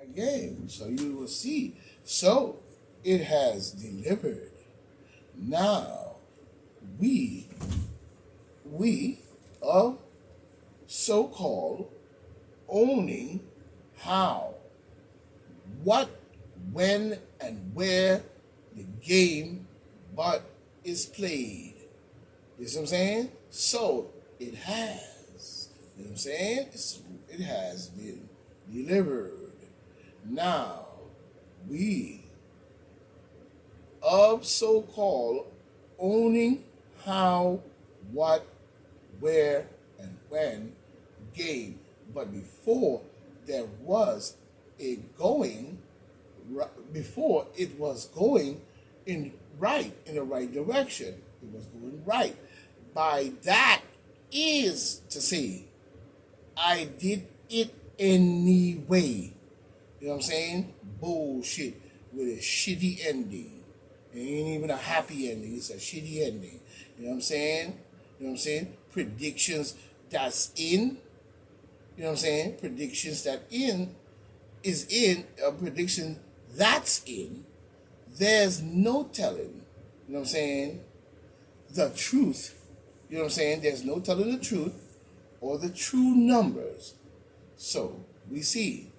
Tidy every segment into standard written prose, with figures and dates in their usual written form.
again. So you will see. So it has delivered. Now we we of so-called owning how, what, when, and where the game but is played. You see what I'm saying? So it has. You know what I'm saying? It has been delivered. Now we of so-called owning how, what, where, and when game. But before there was a going, before it was going in the right direction. It was going right. By that is to say, I did it anyway. You know what I'm saying? Bullshit with a shitty ending. It ain't even a happy ending. It's a shitty ending. You know what I'm saying? You know what I'm saying? Predictions that's in. You know what I'm saying? Predictions that in is in a prediction that's in. There's no telling. You know what I'm saying? The truth. You know what I'm saying? There's no telling the truth or the true numbers. So we see.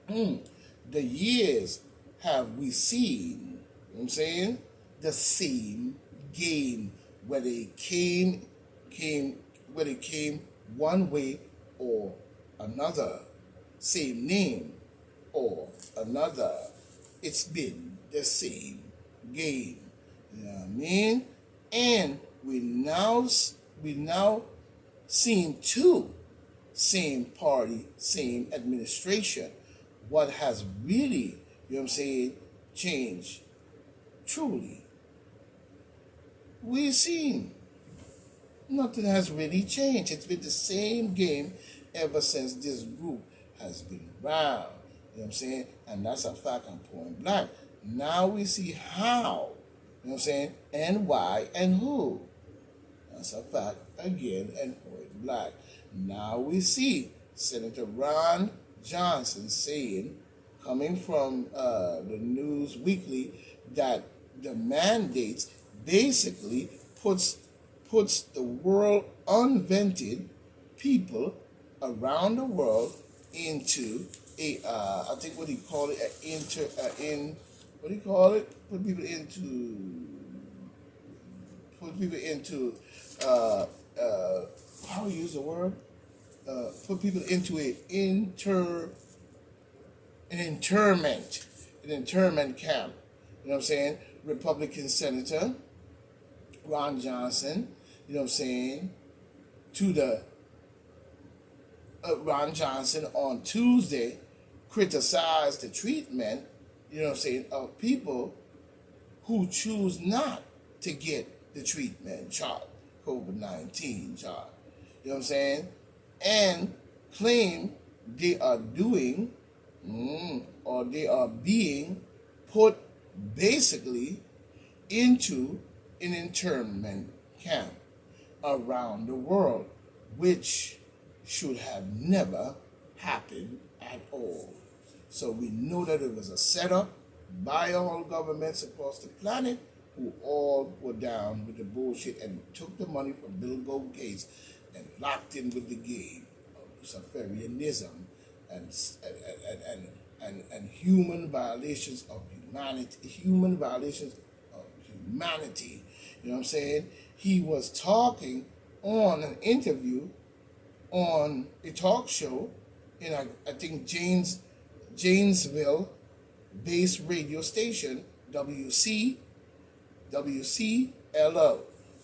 The years have we seen, you know what I'm saying, the same game, whether it whether it came one way or another, same name or another. It's been the same game. You know what I mean? And we now seen two, same party, same administration. What has really, you know what I'm saying, changed? Truly, we've seen nothing has really changed. It's been the same game ever since this group has been around. You know what I'm saying? And that's a fact on point blank. Now we see how, you know what I'm saying, and why and who. That's a fact again and point blank. Now we see Senator Ron Johnson saying, coming from the News Weekly, that the mandates basically puts the world unvented people around the world into a I think what do you call it, what do you call it? Put people into how do you use the word? Put people into an internment camp. You know what I'm saying? Republican Senator Ron Johnson, you know what I'm saying, to the Ron Johnson on Tuesday criticized the treatment, you know what I'm saying, of people who choose not to get the treatment chart, COVID-19 chart. You know what I'm saying? And claim they are doing or they are being put basically into an internment camp around the world, which should have never happened at all. So we know that it was a setup by all governments across the planet who all were down with the bullshit and took the money from Bill Gates and locked in with the game of Luciferianism and human violations of humanity. You know what I'm saying? He was talking on an interview on a talk show in I think Janesville based radio station, WCLO.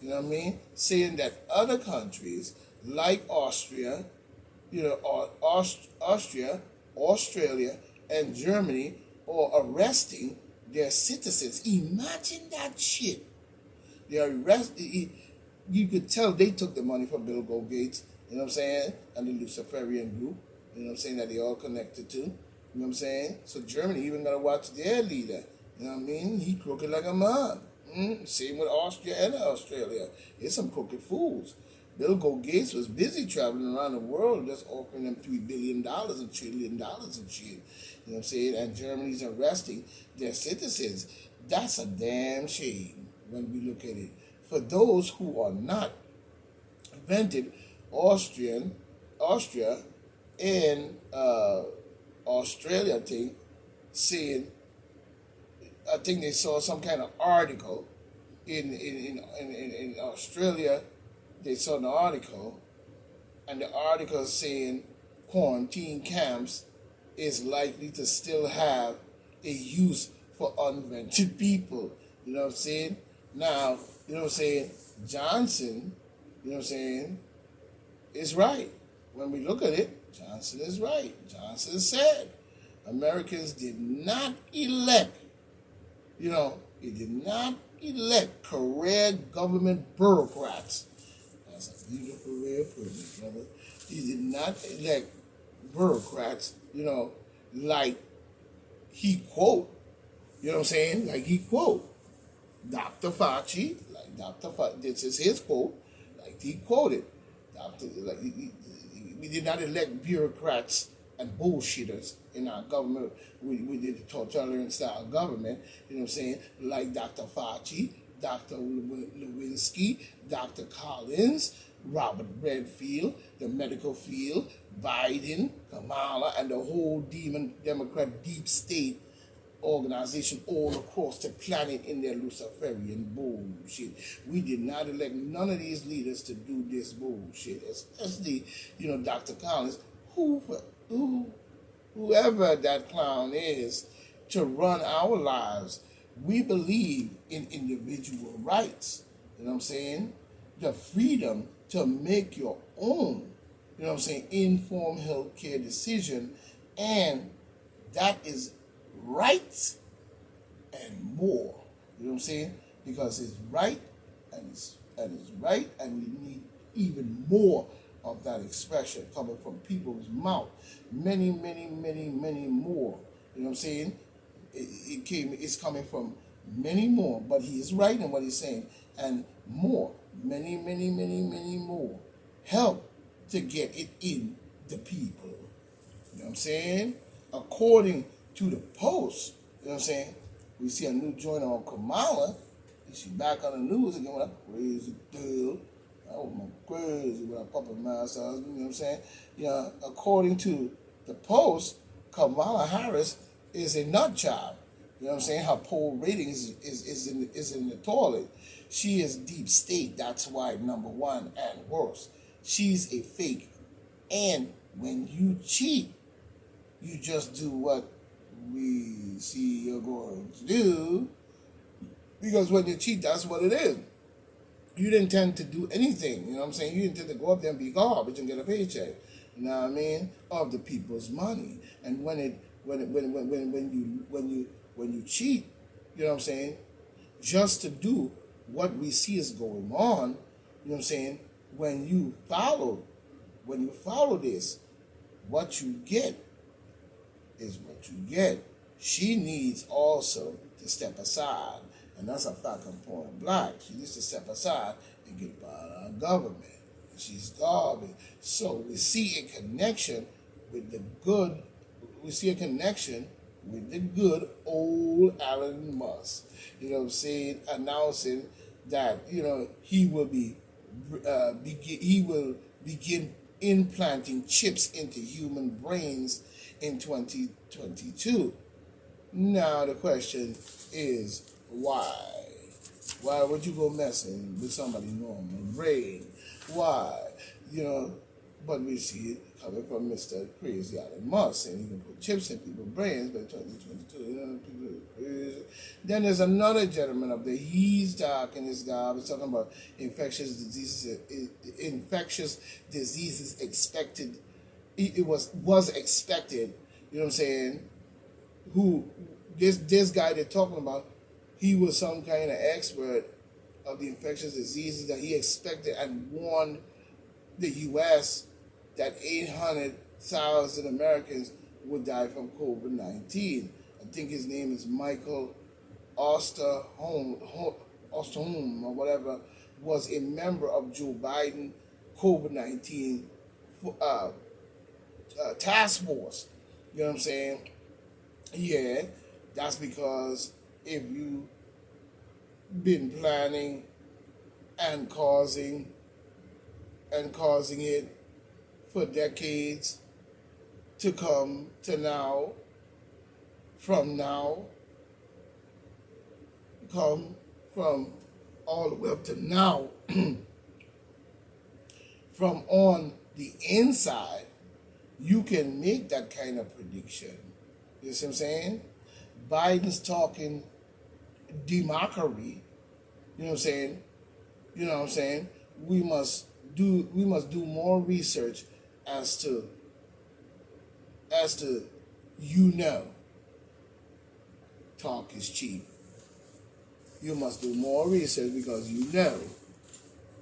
You know what I mean? Saying that other countries like Austria, you know, or Austria, Australia, and Germany are arresting their citizens. Imagine that shit. They are you could tell they took the money from Bill Gates, you know what I'm saying, and the Luciferian group, you know what I'm saying, that they all connected to. You know what I'm saying? So Germany even got to watch their leader. You know what I mean? He crooked like a mug. Same with Austria and Australia. There's some crooked fools. Bill Gates was busy traveling around the world just offering them $3 billion and $1 trillion and shit. You know what I'm saying? And Germany's arresting their citizens. That's a damn shame when we look at it. For those who are not invented Austria and Australia, saying, I think they saw some kind of article in Australia. They saw an article, and the article saying quarantine camps is likely to still have a use for unvented people. You know what I'm saying? Now, you know what I'm saying? Johnson, you know what I'm saying, is right. When we look at it, Johnson is right. Johnson said Americans did not elect, he did not elect career government bureaucrats. That's a beautiful way of putting it, brother. He did not elect bureaucrats, like he quote, like he quote Dr. Fauci, like Dr. Fauci, this is his quote, like he quoted. We did not elect bureaucrats and bullshitters in our government. We did a totalitarian style government, like Dr. Fauci, Dr. Lewinsky, Dr. Collins, Robert Redfield, the medical field, Biden, Kamala, and the whole demon Democrat deep state organization all across the planet in their Luciferian bullshit. We did not elect none of these leaders to do this bullshit, especially, Dr. Collins, whoever that clown is, to run our lives. We believe in individual rights, the freedom to make your own, informed healthcare decision, and that is right and more. Because it's right and it's right, and we need even more of that expression coming from people's mouth. Many, many, many, many more. It's coming from many more, but he is right in what he's saying. And more, many, many, many, many more help to get it in the people. According to the Post, we see a new joint on Kamala. She's back on the news again with a crazy deal. Oh my crazy with a puppet mask, according to the Post, Kamala Harris is a nut job. Her poll ratings is in the toilet. She is deep state. That's why number one and worse. She's a fake. And when you cheat, you just do what we see you're going to do. Because when you cheat, that's what it is. You didn't intend to do anything. You intend to go up there and be garbage and get a paycheck. Of the people's money. And when you cheat, just to do what we see is going on, when you follow this, what you get is what you get. She needs also to step aside, and that's a fact of point blank. She needs to step aside and get by our government. She's garbage. So we see a connection with the good. We see a connection with the good old Elon Musk. Announcing that he will begin implanting chips into human brains in 2022. Now the question is why? Why would you go messing with somebody's normal brain? Why? But we see it coming from Mr. Crazy Elon Musk, saying he can put chips in people's brains by 2022. Then there's another gentleman up there. He's talking this guy. He's talking about infectious diseases. Infectious diseases expected. It was expected. Who this guy they're talking about? He was some kind of expert of the infectious diseases that he expected and warned the U.S. that 800,000 Americans would die from COVID-19. I think his name is Michael Osterholm or whatever, was a member of Joe Biden COVID-19 uh, task force. You know what I'm saying? Yeah, that's because if you been planning and causing it for decades to come to now, from now, come from all the way up to now, from on the inside, you can make that kind of prediction. You see what I'm saying? Biden's talking democracy. You know what I'm saying? You know what I'm saying? We must do more research as to you know talk is cheap. You must do more research because you know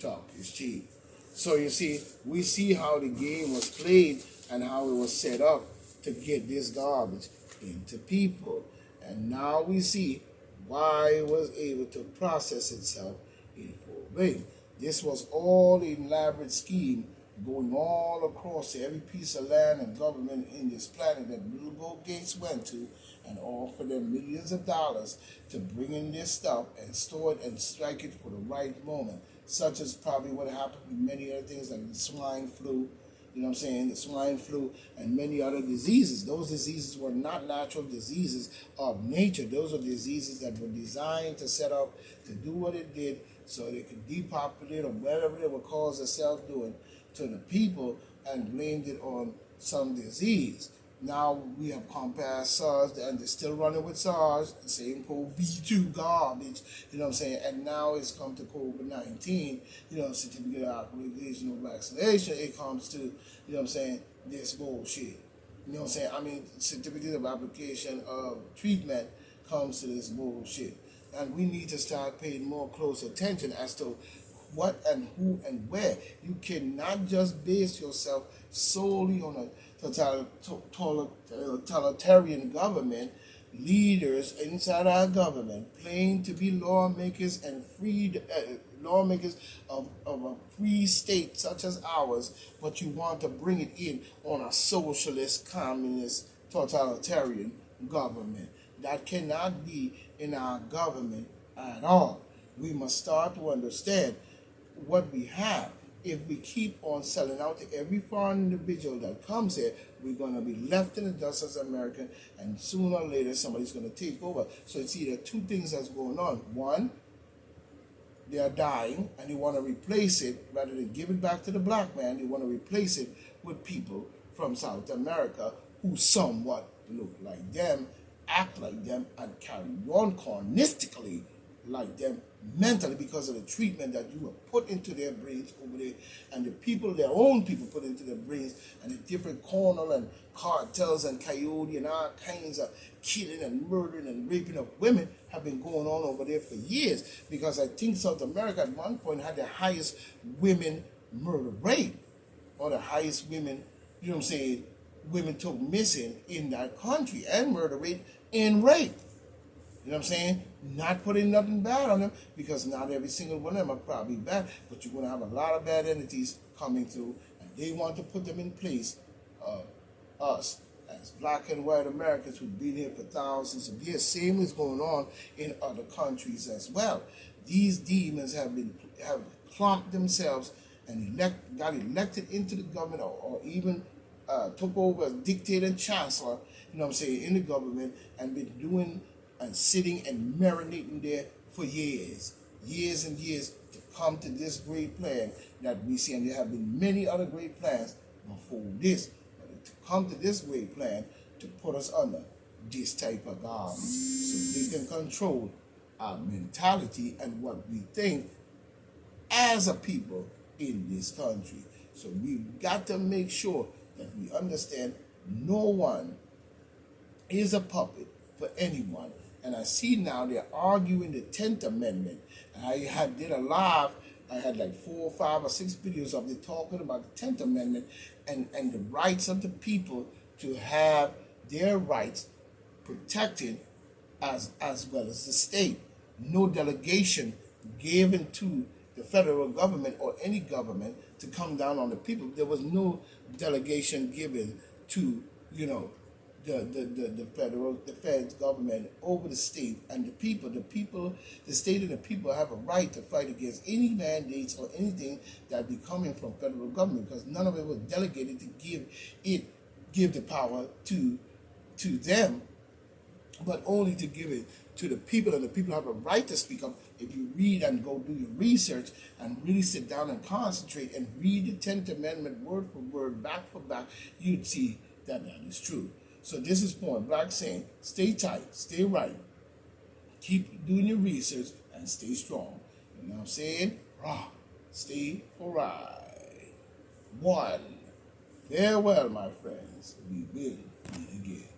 talk is cheap. So you see, we see how the game was played and how it was set up to get this garbage into people. And now we see why it was able to process itself in full way. This was all an elaborate scheme going all across every piece of land and government in this planet that Bill Gates went to and offered them millions of dollars to bring in this stuff and store it and strike it for the right moment, such as probably what happened with many other things like the swine flu. You know what I'm saying? The swine flu and many other diseases. Those diseases were not natural diseases of nature. Those are diseases that were designed to set up to do what it did so they could depopulate or whatever they would cause themselves doing to the people and blamed it on some disease. Now we have come past SARS and they're still running with SARS, the same COVID-2 garbage, you know what I'm saying? And now it's come to COVID-19, you know, certificate of application of vaccination, it comes to, you know what I'm saying, this bullshit. You know what I'm saying? I mean, certificate of application of treatment comes to this bullshit. And we need to start paying more close attention as to what and who and where. You cannot just base yourself solely on a totalitarian government, leaders inside our government claim to be lawmakers and lawmakers of a free state such as ours, but you want to bring it in on a socialist, communist, totalitarian government. That cannot be in our government at all. We must start to understand what we have. If we keep on selling out to every foreign individual that comes here, we're going to be left in the dust as American, and sooner or later somebody's going to take over. So it's either two things that's going on. One, they are dying and they want to replace it, rather than give it back to the black man, they want to replace it with people from South America who somewhat look like them, act like them, and carry on cornistically like them mentally because of the treatment that you have put into their brains over there, and the people, their own people, put into their brains, and the different carnal and cartels and coyote and all kinds of killing and murdering and raping of women have been going on over there for years, because I think South America at one point had the highest women murder rate, or the highest women, you know what I'm saying, women took missing in that country, and murder rate and rape. You know what I'm saying? Not putting nothing bad on them, because not every single one of them are probably bad, but you're going to have a lot of bad entities coming through, and they want to put them in place of us as black and white Americans who've been here for thousands of years. Same is going on in other countries as well. These demons have clumped themselves and got elected into the government, or even took over as dictator and chancellor, you know what I'm saying, in the government, and been doing and sitting and marinating there for years and years to come to this great plan that we see. And there have been many other great plans before this, but to come to this great plan to put us under this type of garbage so they can control our mentality and what we think as a people in this country. So we've got to make sure that we understand no one is a puppet for anyone. And I see now they're arguing the 10th Amendment. I did a live, I had like 4 or 5 or 6 videos of them talking about the 10th Amendment and the rights of the people to have their rights protected as well as the state. No delegation given to the federal government or any government to come down on the people. There was no delegation given to, you know, the feds government over the state and the people. The state and the people have a right to fight against any mandates or anything that be coming from federal government, because none of it was delegated to give the power to them, but only to give it to the people, and the people have a right to speak up. If you read and go do your research and really sit down and concentrate and read the 10th Amendment word for word, back for back, you'd see that that is true. So this is Point Black saying, stay tight, stay right, keep doing your research, and stay strong. You know what I'm saying? Rah, stay for right. One. Farewell, my friends. We will meet again.